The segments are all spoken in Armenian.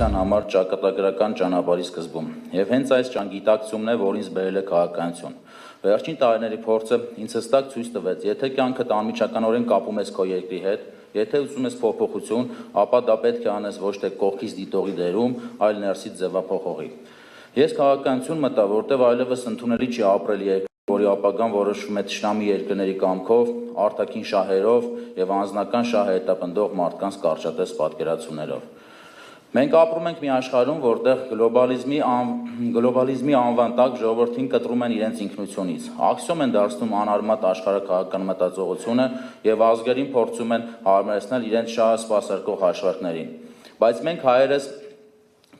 անվտանգության համար ճակատագրական ճանապարհի սկզբում, եւ հենց այս գիտակցումն է, որ ինձ բերել է քաղաքականություն։ Վերջին տարիների փորձը ինձ հստակ ցույց տվեց, եթե կյանքդ անմիջականորեն կապում ես քո երկրի հետ, եթե ուզում ես փոփոխություն, ապա դա պետք է անես ոչ թե կողքից դիտողի դերում, այլ ներսից ձևափոխողի։ Ես քաղաքականություն մտա, որտեղ այլևս ընդունելի չի ապրել երկրի, որի ապագան որոշվում է թշնամի երկրների կամքով, արտաքին շահերով եւ անձնական շահը հետապնդող մարդկանց կարճատես պատկերացումներով։ Մենք ապրում ենք մի աշխարհում, որտեղ գլոբալիզմի անվան տակ ժողովրդին կտրում են իրենց ինքնությունից, աքսիոմ են դարձնում անարմատ աշխարհաքաղաքական մտածողությունը եւ ազգերին փորձում են հարմարեցնել իրենց շահը սպասարկող հաշվարկներին։ Բայց մենք հայերս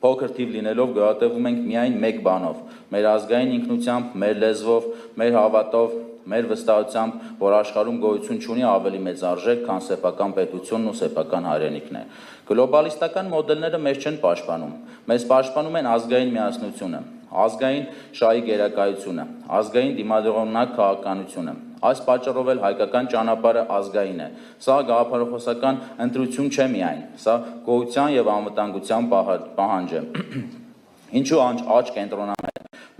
փոքր թիվ լինելով գոյատևում ենք միայն մեկ բանով՝ մեր ազգային ինքնությամբ, մեր լեզվով, մեր հավատով, մեր վստահությամբ, որ աշխարհում գոյություն չունի ավելի մեծ արժեք, քան սեփական պետությունն ու սեփական հայրենիքն է։ Գլոբալիստական մոդելները մեզ չեն պաշտպանում, մեզ պաշտպանում են ազգային միասնությունը, ազգային շահի գերակայությունը, ազգային դիմադրողնակ քաղաքականությունը։ Այս պատճառով էլ հայկական ճանապարհը ազգային է։ Սա գաղափարախոսական ընտրություն չէ միայն, սա գոյության եւ անվտանգության պահանջ է։ Ինչու աճ կենտրոնանալ։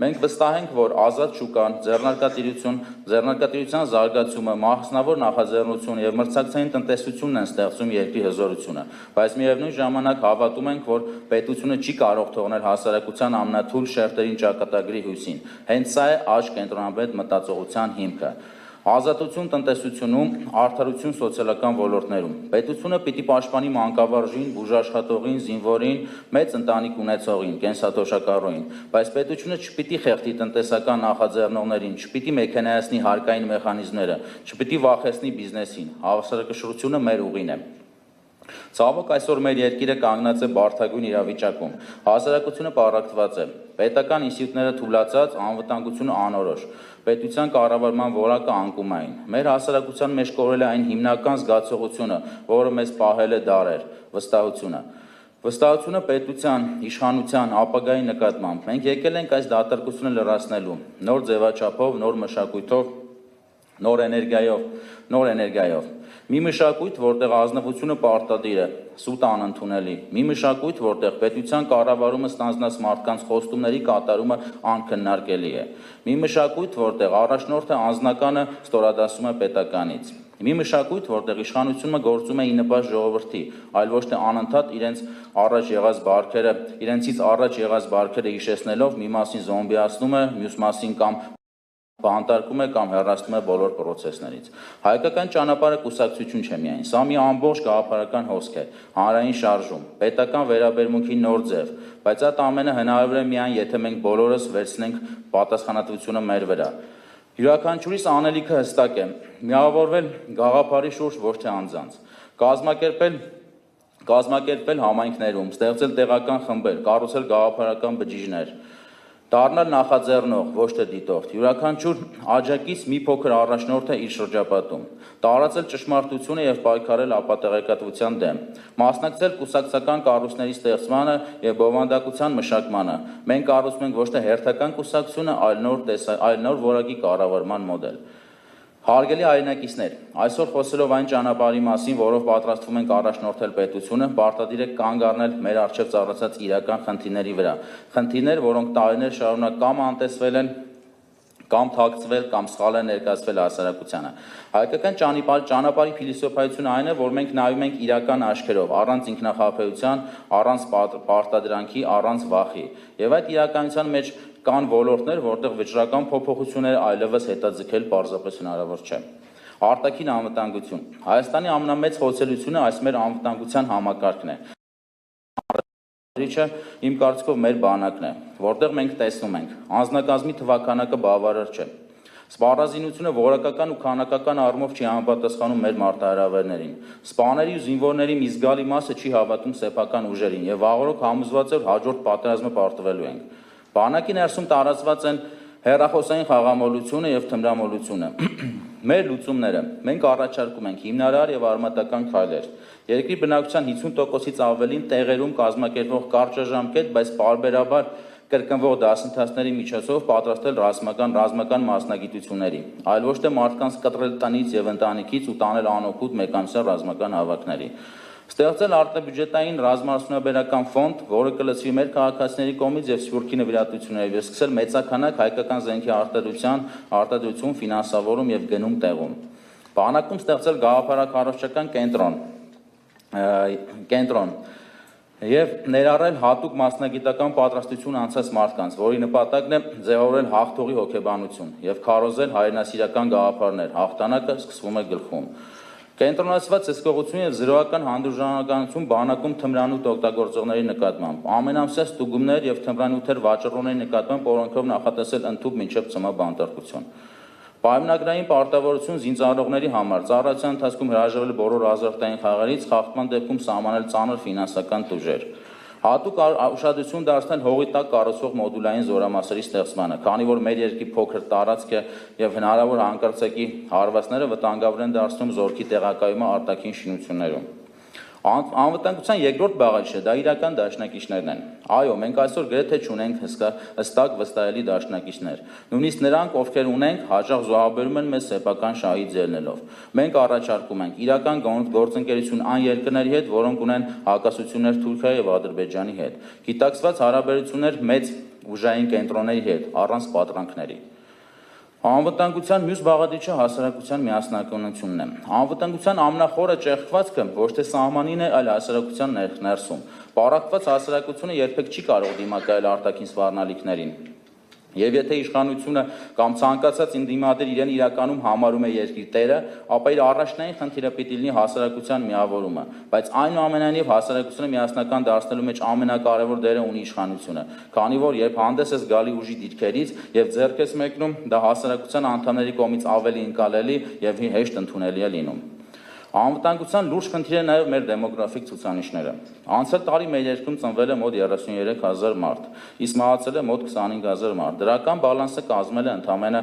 Մենք վստահ ենք, որ ազատ շուկան, ձեռնարկատիրության զարգացումը, մասնավոր նախաձեռնություն եւ մրցակցային տնտեսությունն են ստեղծում երկրի հզորությունը, բայց միևնույն ժամանակ հավատում ենք, որ պետությունը չի կարող թողնել հասարակության ամենաթույլ շերտերին ճակատագրի հույսին։ Հենց սա է աճ կենտրոնաբեդ մտածողության հիմքը։ Ազատություն տնտեսությունում, արդարություն սոցիալական ոլորտներում։ Պետությունը պիտի պաշտպանի մանկավարժին, բուժաշխատողին, զինվորին, մեծ ընտանիք ունեցողին, կենսաթոշակառուին, բայց պետությունը չպիտի խեղդի տնտեսական նախաձեռնողներին, չպիտի մեքենայացնի հարկային մեխանիզմները, չպիտի վախեցնի բիզնեսին։ Հավասարակշռությունը մեր ուղին է։ Ցավոք այսօր մեր երկիրը կանգնած է բարդագույն իրավիճակում։ Հասարակությունը պառակտված է, պետական ինստիտուտները թուլացած, անվտանգությունը անորոշ, պետության կառավարման որակը անկումային։ Մեր հասարակության մեջ կորել է այն հիմնական զգացողությունը, որը մեզ պահել է դարեր՝ վստահությունը։ Վստահությունը պետության, իշխանության, ապագայի նկատմամբ։ Մենք եկել ենք այս դատարկությունը լրացնելու, նոր ձևաչափով, նոր մշակույթով, նոր էներգիայով։ Մի մշակույթ, որտեղ ազնվությունը պարտադիր է, սուտ անընդունելի։ Մի մշակույթ, որտեղ պետության կառավարումը ստանձնած մարդկանց խոստումների կատարումը անքննարկելի է։ Մի մշակույթ, որտեղ առաջնորդը անձնականը ստորադասում է պետականից։ Մի մշակույթ, որտեղ իշխանությունը գործում է ի նպաստ ժողովրդի, այլ ոչ թե անընդհատ իրենցից առաջ եղած բարքերը հիշեցնելով մի մասին զոմբիացնում է, մյուս մասին կամ բանտարկում է կամ հեռացնում է բոլոր պրոցեսներից։ Հայկական ճանապարհը կուսակցություն չէ միայն, սա մի ամբողջ գաղափարական հոսք է, հանրային շարժում, պետական վերաբերմունքի նոր ձև, բայց այդ ամենը հնարավոր է միայն, եթե մենք բոլորս վերցնենք պատասխանատվությունը մեր վրա։ Յուրաքանչյուրիս անելիքը հստակ է՝ միավորվել գաղափարի շուրջ, ոչ թե անձանց, կազմակերպել համայնքներում, ստեղծել տեղական խմբեր, կառուցել գաղափարական բջիջներ, դառնալ նախաձեռնող, ոչ թե դիտորդ, յուրաքանչյուր աջակից մի փոքր առաջնորդ է իր շրջապատում, տարածել ճշմարտությունը եւ պայքարել ապատեղեկատվության դեմ, մասնակցել կուսակցական կառույցների ստեղծմանը եւ բովանդակության մշակմանը։ Մենք կառուցում ենք ոչ թե հերթական կուսակցությունը, այլ նոր որակի կառավարման մոդել։ Հարգելի հայրենակիցներ, այսօր խոսելով այն ճանապարհի մասին, որով պատրաստվում ենք առաջնորդել պետությունը, պարտադիր է կանգ առնել մեր առջև ծառացած իրական խնդիրների վրա։ Խնդիրներ, որոնք տարիներ շարունակ կամ անտեսվել են, կամ թաքցվել, կամ սխալ են ներկայացվել հասարակությանը։ Հայկական ճանապարհի փիլիսոփայությունը այն է, որ մենք նայում ենք իրական աչքերով, առանց ինքնախաբեության, առանց պարտադրանքի, առանց վախի։ Եվ այդ իրականության մեջ կան ոլորտներ, որտեղ վճռական փոփոխություններ այլևս հետաձգել պարզապես հնարավոր չէ։ Արտաքին անվտանգություն։ Հայաստանի ամենամեծ խոցելությունը այս մեր անվտանգության համակարգն է։ Իմ կարծիքով մեր բանակն է, որտեղ մենք տեսնում ենք, անձնակազմի թվաքանակը բավարար չէ։ Սպառազինությունը որակական ու քանակական առումով չի համապատասխանում մեր մարտահրավերներին։ Սպաների ու զինվորների մի զգալի մասը չի հավատում սեփական ուժերին եւ վաղօրոք համոզված է, որ հաջորդ պատերազմը պարտվելու ենք։ Բանակի ներսում տարածված են հեռախոսային խաղամոլությունը եւ թմրամոլությունը։ Մեր լուծումները մենք առաջարկում ենք հիմնարար եւ արմատական քայլեր։ Երկրի բնակչության 50%-ից ավելին տեղերում կազմակերպվող կարճաժամկետ, բայց պարբերաբար կրկնվող դասընթացների միջոցով պատրաստել ռազմական մասնագիտությունների, այլ ոչ թե մարդկանց կտրել տնից եւ ընտանիքից ու տանել անօգուտ մեկանության ռազմական հավաքների։ Ստեղծել արտաբյուջետային ռազմարդյունաբերական ֆոնդ, որը կլցվի մեր քաղաքացիների կողմից եւ Սփյուռքի նվիրատություններով, եւ սկսել մեծականակ հայկական զենքի արտադրություն, ֆինանսավորում եւ գնում տեղում։ Բանակում ստեղծել գաղափարակառուցչական կենտրոն եւ ներառել հատուկ մասնագիտական պատրաստություն անցած մարդկանց, որի նպատակն է ձևավորել հաղթողի հոգեբանություն եւ քարոզել հայրենասիրական գաղափարներ։ Հաղթանակը սկսվում է գլխում։ Կենտրոնացված հսկողություն եւ զրոյական հանդուրժանականություն բանակում թմրանյութ օգտագործողների նկատմամբ, ամենամսյա ստուգումներ եւ թմրանյութեր վաճառողների նկատմամբ օրենքով նախատեսել ընդհուպ մինչեւ ծմաբանտարկություն։ Պայմանագրային պարտավորություն զինծառայողների համար, ծառայության ընթացքում հրաժարվել բոլոր ազարտային խաղերից, խախտման դեպքում սահմանել ծանր ֆինանսական տուժեր։ Հատուկ ուշադրություն դարձնել հողի տակ կառուցվող մոդուլային զորամասերի ստեղծմանը, քանի որ մեր երկրի փոքր տարածքը եւ հնարավոր անկարծակի հարվածները վտանգավոր են դարձնում զորքի տեղակայումը արտաքին շինություններում։ Անվտանգության երկրորդ բաղաչը դա իրական դաշնակիցներն են։ Այո, մենք այսօր գրեթե չունենք հստակ վստահելի դաշնակիցներ։ Նույնիսկ նրանք, ովքեր ունենք, հաճախ զոհաբերում են մեզ սեփական շահից ելնելով։ Մենք առաջարկում ենք իրական գործընկերություն այն երկրների հետ, որոնք ունեն հակասություններ Թուրքիայի եւ Ադրբեջանի հետ, գիտակցված հարաբերություններ մեծ ուժային կենտրոնների հետ, առանց պատրանքների։ Անվտանգության մյուս բաղադրիչը հասարակության միասնականությունն է։ Անվտանգության ամենախորը ճեղքվածքը ոչ թե սահմանին է, այլ հասարակության ներսում։ Պառակտված հասարակությունը երբեք չի կարող դիմակայել արտաքին սպառնալիքներին։ Եվ եթե իշխանությունը կամ ցանկացած ինդիմադիր իրեն իրականում համարում է երկրի տերը, ապա իր առաջնային խնդիրը պիտի լինի հասարակության միավորումը, բայց այնուամենայնիվ հասարակությունը միասնական դարձնելու մեջ ամենակարևոր դերը ունի իշխանությունը, քանի որ երբ հանդես ես գալի ուժի դիրքերից եւ ձեռք ես մեկնում, դա հասարակության անդամների կողմից ավելի ընկալելի եւ հեշտ ընդունելի է լինում։ Անվտանգության լուրջ խնդիր է նաև մեր դեմոգրաֆիկ ցուցանիշները։ Անցյալ տարի մեր երկրում ծնվել է մոտ 33,000 մարդ, իսկ մահացել է մոտ 25,000 մարդ։ Դրական բալանսը կազմել է ընդամենը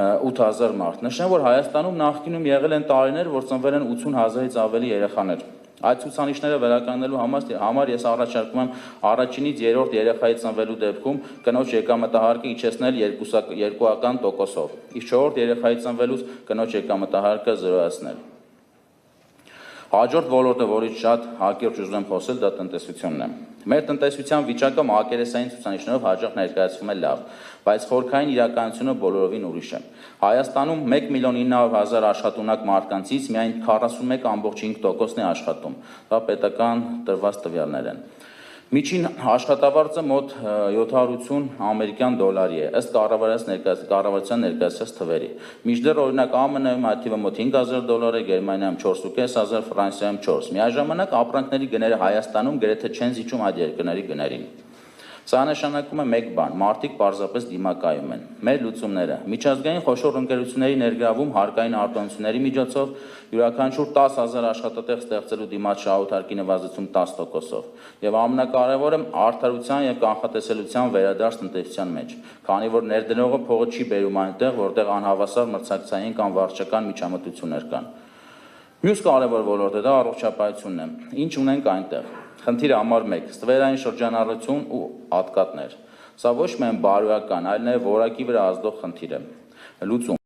8,000 մարդ։ Նշեմ, որ Հայաստանում նախկինում եղել են տարիներ, որ ծնվել են 80,000-ից ավելի երեխաներ։ Այդ ցուցանիշները վերականգնելու համար ես առաջարկում եմ առաջինից երրորդ երեխայի ծնվելու դեպքում կնոջ եկամտահարկը իջեցնել 2%-ով, իսկ չորրորդ երեխայի ծնվելուց կնոջ եկամտահարկը զրոյացնել։ Հաջորդ ոլորտը, որից շատ հակիրճ ուզում եմ խոսել, դա տնտեսությունն է։ Մեր տնտեսության վիճակը մակերեսային ցուցանիշներով հաճախ ներկայացվում է լավ, բայց խորքային իրականությունը բոլորովին ուրիշ է։ Հայաստանում 1,900,000 աշխատունակ մարդկանցից միայն 41,5%-ն է աշխատում։ Դա պետական տրված տվյալներ են։ Միջին աշխատավարձը մոտ 780 ամերիկյան դոլարի է, ըստ կառավարության ներկայացրած թվերի։ Մինչդեռ օրինակ ԱՄՆ-ում այդ թիվը մոտ 5,000 դոլար է, Գերմանիայում 4,500, Ֆրանսիայում 4։ Միաժամանակ ապրանքների գները Հայաստանում գրեթե չեն զիջում այդ երկրների գներին։ Սա նշանակում է մեկ բան՝ մարդիկ պարզապես դիմակայում են։ Մեր լուծումները միջազգային խոշոր ընկերությունների ներգրավում հարկային արտոնությունների միջոցով յուրաքանչյուր 10,000 աշխատատեղ ստեղծելու դիմաց շահութարկի նվազեցում 10%-ով եւ ամենակարևորը արդարության եւ կանխատեսելիության վերադարձ տնտեսության մեջ, քանի որ ներդնողը փողը չի բերում այնտեղ, որտեղ անհավասար մրցակցային կամ վարչական միջամտություններ կան։ Մյուս կարևոր ոլորտը դա առողջապահությունն է։ Ինչ ունենք այնտեղ։ Խնդիրը համար 1. Ստվերային շրջանառություն ու ատկատներ։ Սա ոչ միայն բարոյական, այլ նաև որակի վրա ազդող խնդիր է։ Լուծում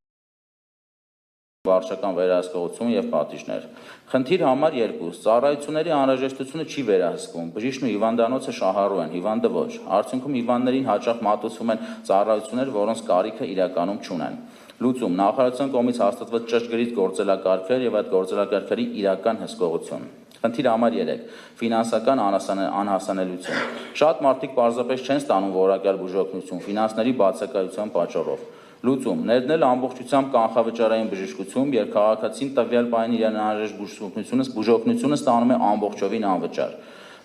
վարչական վերահսկողություն եւ պատիժներ։ Խնդիր համար 2. Ծառայությունների անհրաժեշտությունը չի վերահսկվում։ Բժիշկն ու հիվանդանոցը շահառու են, հիվանդը ոչ։ Արդյունքում հիվանդներին հաճախ մատուցվում են ծառայություններ, որոնց կարիքը իրականում չունեն։ Լուծում նախարարության կողմից հաստատված ճշգրիտ գործելակարգեր եւ այդ գործելակարգերի իրական հսկողություն։ Խնդիր համար 3. Ֆինանսական անհասանելիություն։ Շատ մարդիկ պարզապես չեն ստանում որակյալ բուժօգնություն ֆինանսների բացակայության պատճառով։ Լուծում ներդնել ամբողջությամբ կանխավճարային բժշկություն, երբ քաղաքացին տվյալ պահին իրեն անհրաժեշտ բուժօգնությունը ստանում է ամբողջովին անվճար։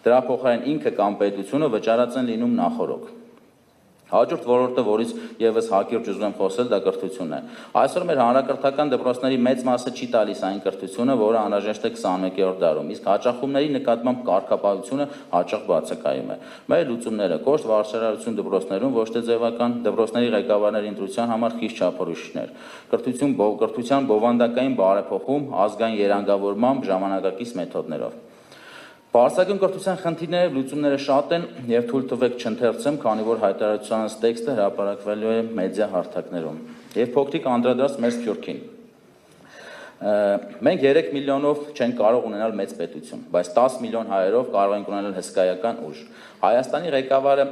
Դրա փոխարեն ինքը կամ պետությունը վճարած են լինում նախօրոք։ Հաջորդ ոլորտը, որից եւս հակիրճ ուզում եմ խոսել, դա կրթությունն է։ Այսօր մեր հանրակրթական դպրոցների մեծ մասը չի տալիս այն կրթությունը, որը անհրաժեշտ է 21-րդ դարում, իսկ հաճախումների նկատմամբ կարգապահությունը հաճախ բացակայում է։ Մեր լուծումները կոշտ վարչարարություն դպրոցներում ոչ թե ձևական, դպրոցների ղեկավարների ընտրության համար խիստ չափորոշիչներ, կրթության բովանդակային բարեփոխում, ազգային երանգավորմամբ, ժամանակակից մեթոդներով։ Պարսակում կրթության խնդիրները լուծումները շատ են եւ թույլ տվեք չընթերցեմ, քանի որ հայտարարությունից տեքստը հրապարակվելու է մեդիա հարթակներում։ Եվ փոքրիկ անդրադարձ մեր Սփյուռքին։ Մենք 3 միլիոնով չենք կարող ունենալ մեծ պետություն, բայց 10 միլիոն հայերով կարող ենք ունենալ հսկայական ուժ։ Հայաստանի ղեկավարը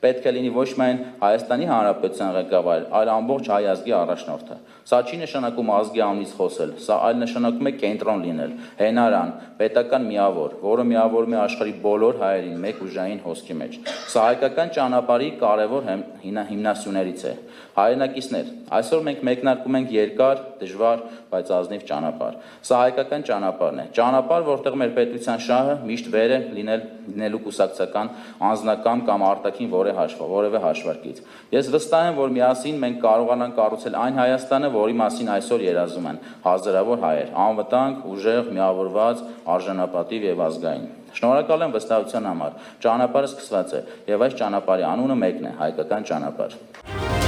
պետք է լինի ոչ միայն Հայաստանի Հանրապետության ղեկավարը, այլ ամբողջ հայ ազգի առաջնորդը։ Սա չի նշանակում ազգի անունից խոսել, սա այլ նշանակում է կենտրոն լինել, հենարան, պետական միավոր, որը միավորում է աշխարհի բոլոր հայերին մեկ ուժային հոսքի մեջ։ Սա հայկական ճանապարհի կարևոր հիմնասյուներից է։ Հայրենակիցներ, այսօր մենք մեկնարկում ենք երկար, դժվար, բայց ազնիվ ճանապարհ։ Սա հայկական ճանապարհն է, ճանապարհ, որտեղ մեր պետության շահը միշտ վեր է լինելու կուսակցական, անձնական կամ արտաքին որևէ հաշվարկից։ Ես վստահ եմ, որ միասին մենք կարողանանք կառուցել այն Հայաստանը, որի մասին այսօր երազում են հազարավոր հայեր, անվտանգ, ուժեղ, միավորված, արժանապատիվ եւ ազգային։ Շնորհակալ եմ վստահության համար։ Ճանապարհը սկսված է, եւ այս ճանապարհի անունը մեկն է՝ հայկական ճանապարհ։